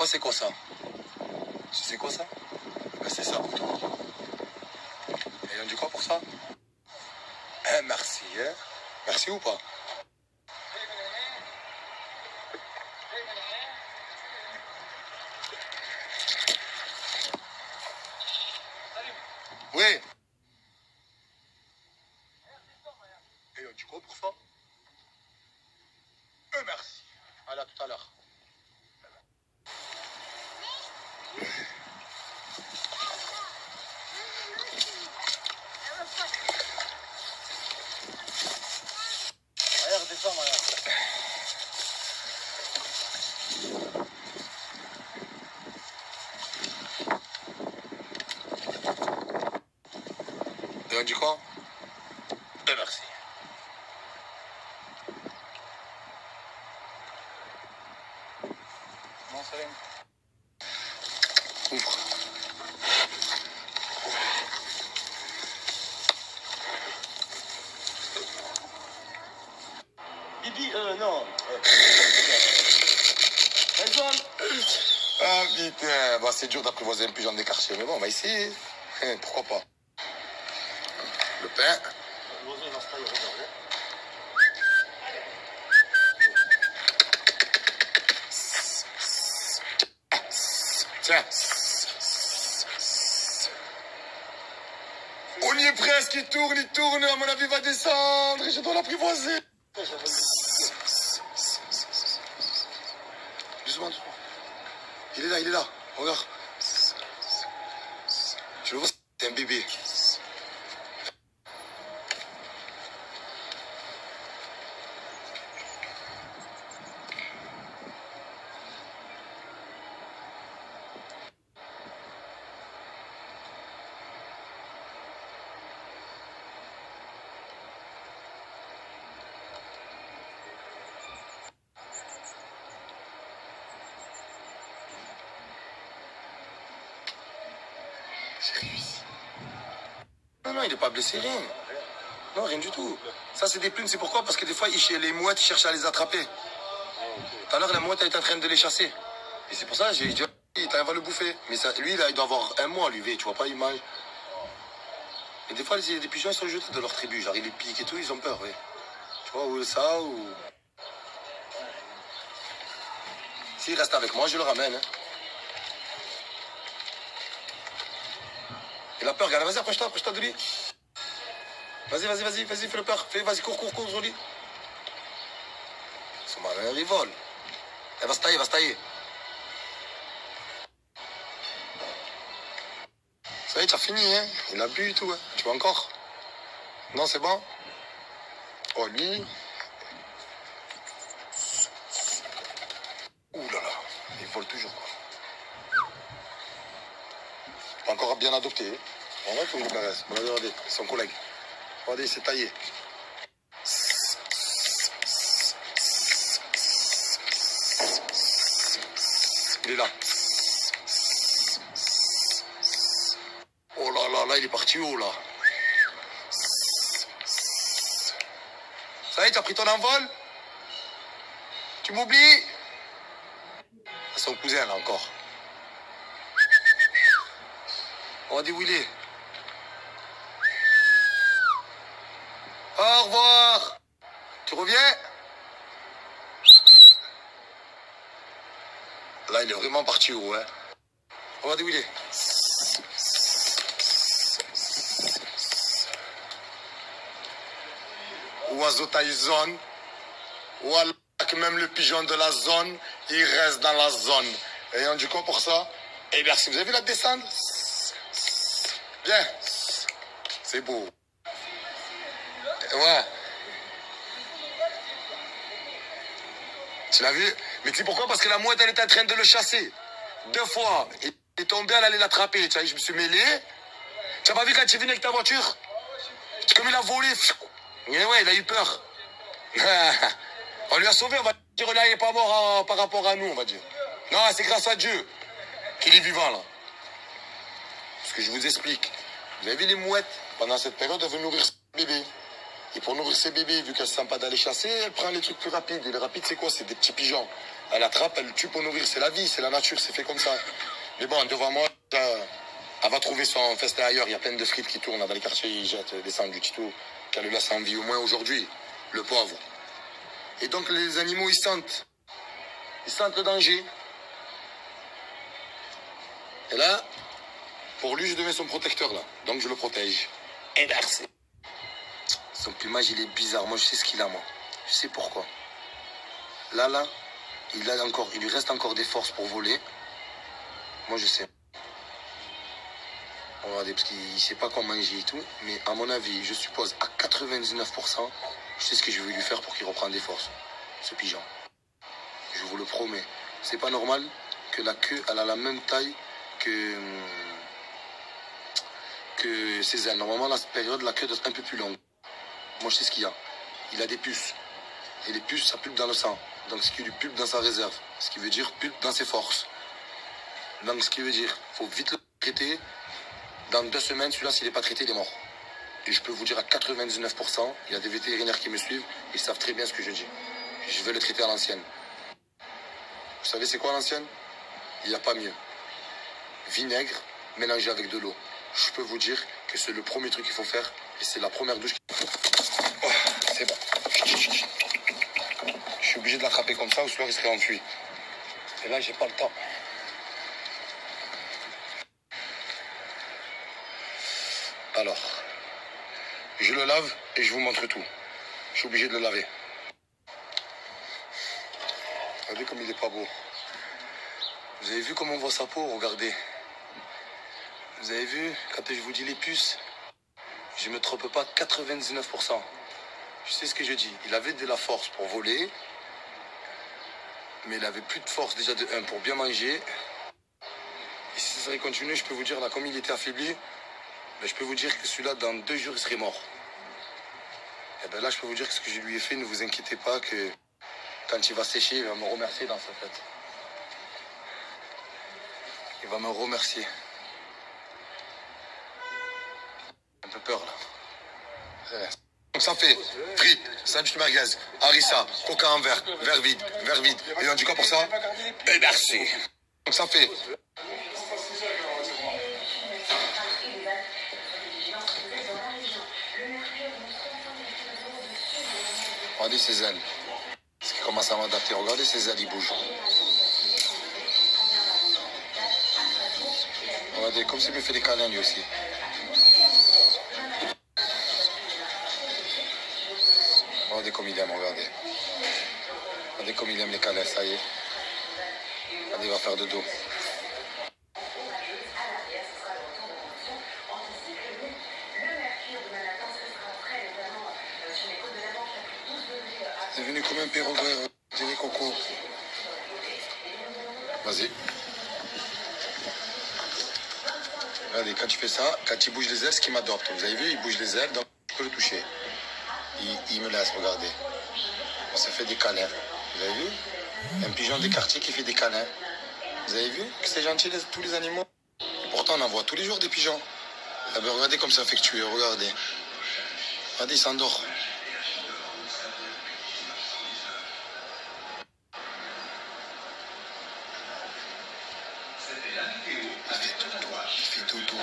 c'est quoi ça? Tu sais quoi ça? Ben, c'est ça pour toi. Et on dit quoi pour ça? Merci, hein? Merci ou pas? Oui. Et on dit quoi pour ça? Merci. À tout à l'heure. Allez, redescends, regarde. Et on dit quoi? Merci. Non, Salim. Ouvre. Bibi, non. Ah putain, bah, c'est dur d'apprivoiser un pigeon des quartiers, mais bon, on va essayer. Pourquoi pas? Le pain. Tiens. On y est presque, il tourne, à mon avis il va descendre et je dois l'apprivoiser. Doucement, doucement. Il est là, regarde. Tu le vois, c'est un bébé. J'ai réussi. Non, il n'est pas blessé, rien. Non, rien du tout. Ça, c'est des plumes, c'est pourquoi? Parce que des fois, les mouettes cherchent à les attraper. Tout à l'heure, la mouette, elle est en train de les chasser. Et c'est pour ça, j'ai dit, il va le bouffer. Mais ça, lui, là, il doit avoir un mois, lui, tu vois pas, il mange. Et des fois, des pigeons, ils sont jetés de leur tribu. Genre, ils les piquent et tout, ils ont peur, oui. Tu vois, ou ça, ou... S'il reste avec moi, je le ramène. Hein. Il a peur, regarde, vas-y, approche-toi de lui. Vas-y, fais le peur. Vas-y, cours sur lui. Son malin, il vole. Elle va se tailler. Ça y est, tu as fini, hein. Il a bu et tout, hein. Tu veux encore? Non, c'est bon? Oh, lui. Ouh là là, il vole toujours, quoi. Pas encore bien adopté. Hein. En vrai, il faut que je le caresse. Regardez, son collègue. Regardez, il s'est taillé. Il est là. Oh là, il est parti haut, là. Ça y est, tu as pris ton envol? Tu m'oublies? Son cousin, là, encore. Regardez où il est. Au revoir. Tu reviens? Là, il est vraiment parti haut, hein. Regardez où il est. Oiseau taille zone. Voilà que même le pigeon de la zone, il reste dans la zone. Et on dit quoi pour ça? Et merci. Vous avez vu la descente? Bien. C'est beau. Ouais. Tu l'as vu? Mais tu sais pourquoi? Parce que la mouette, elle était en train de le chasser. 2 fois. Il est tombé, elle allait l'attraper. Tu vois, je me suis mêlé. Tu n'as pas vu quand tu es venu avec ta voiture? Comme il a volé. Et ouais, il a eu peur. On lui a sauvé, on va dire, là, il n'est pas mort par rapport à nous, on va dire. Non, c'est grâce à Dieu qu'il est vivant, là. Parce que je vous explique. Vous avez vu les mouettes? Pendant cette période, elles veulent nourrir ce bébé. Et pour nourrir ses bébés, vu qu'elle ne se sent pas d'aller chasser, elle prend les trucs plus rapides. Et les rapides, c'est quoi? C'est des petits pigeons. Elle attrape, elle tue pour nourrir. C'est la vie, c'est la nature, c'est fait comme ça. Mais bon, devant moi, elle va trouver son festin ailleurs. Il y a plein de frites qui tournent dans les quartiers. Ils jettent des sandwichs et tout. Qu'elle le laisse en vie, au moins aujourd'hui. Le pauvre. Et donc, les animaux, ils sentent. Ils sentent le danger. Et là, pour lui, je deviens son protecteur, là. Donc, je le protège. Et merci. Son plumage, il est bizarre. Moi, je sais ce qu'il a, moi. Je sais pourquoi. Là, il lui reste encore des forces pour voler. Moi, je sais. Regardez, parce qu'il ne sait pas quoi manger et tout. Mais à mon avis, je suppose à 99%, je sais ce que je vais lui faire pour qu'il reprenne des forces. Ce pigeon. Je vous le promets. C'est pas normal que la queue, elle a la même taille que ses ailes. Normalement, à cette période, la queue doit être un peu plus longue. Moi, je sais ce qu'il y a. Il a des puces. Et les puces, ça pulpe dans le sang. Donc, ce qui lui pulpe dans sa réserve. Ce qui veut dire pulpe dans ses forces. Donc, ce qui veut dire, il faut vite le traiter. Dans 2 semaines, celui-là, s'il n'est pas traité, il est mort. Et je peux vous dire à 99%, il y a des vétérinaires qui me suivent. Ils savent très bien ce que je dis. Je vais le traiter à l'ancienne. Vous savez, c'est quoi à l'ancienne? Il n'y a pas mieux. Vinaigre mélangé avec de l'eau. Je peux vous dire que c'est le premier truc qu'il faut faire. Et c'est la première douche. Oh, c'est bon. Je suis obligé de l'attraper comme ça ou sinon il serait enfui. Et là, j'ai pas le temps. Alors, je le lave et je vous montre tout. Je suis obligé de le laver. Regardez comme il est pas beau. Vous avez vu comment on voit sa peau? Regardez. Vous avez vu, quand je vous dis les puces, je ne me trompe pas 99%. Je sais ce que je dis. Il avait de la force pour voler, mais il avait plus de force déjà de 1 pour bien manger. Et si ça allait continuer, je peux vous dire, là, comme il était affaibli, ben, je peux vous dire que celui-là, dans 2 jours, il serait mort. Et ben là, je peux vous dire que ce que je lui ai fait, ne vous inquiétez pas que quand il va sécher, il va me remercier dans sa tête. Il va me remercier. Un peu peur, là. Donc ça fait frites, sandwich de merguez, harissa, coca en verre, verre vide. Et on dit quoi pour ça? Et merci. Donc ça fait... Regardez ses ailes. Ce qui commence à m'adapter. Regardez ses ailes, il bouge. Regardez, comme s'il me fait des câlins lui aussi. Regardez comme il aime, regardez. Regardez comme il aime les câlins, ça y est. Regardez, il va faire de dos. C'est devenu comme un perroquet, dirait Coco. Vas-y. Regardez, quand tu fais ça, quand il bouge les ailes, ce qui m'adopte. Vous avez vu, il bouge les ailes, donc je peux le toucher. Il me laisse, regardez. On se fait des câlins. Vous avez vu? Un pigeon des quartiers qui fait des câlins. Vous avez vu que c'est gentil, tous les animaux? Et pourtant, on en voit tous les jours des pigeons. Ah ben, regardez comme c'est affectueux, regardez. Regardez, il s'endort. Il fait dodo.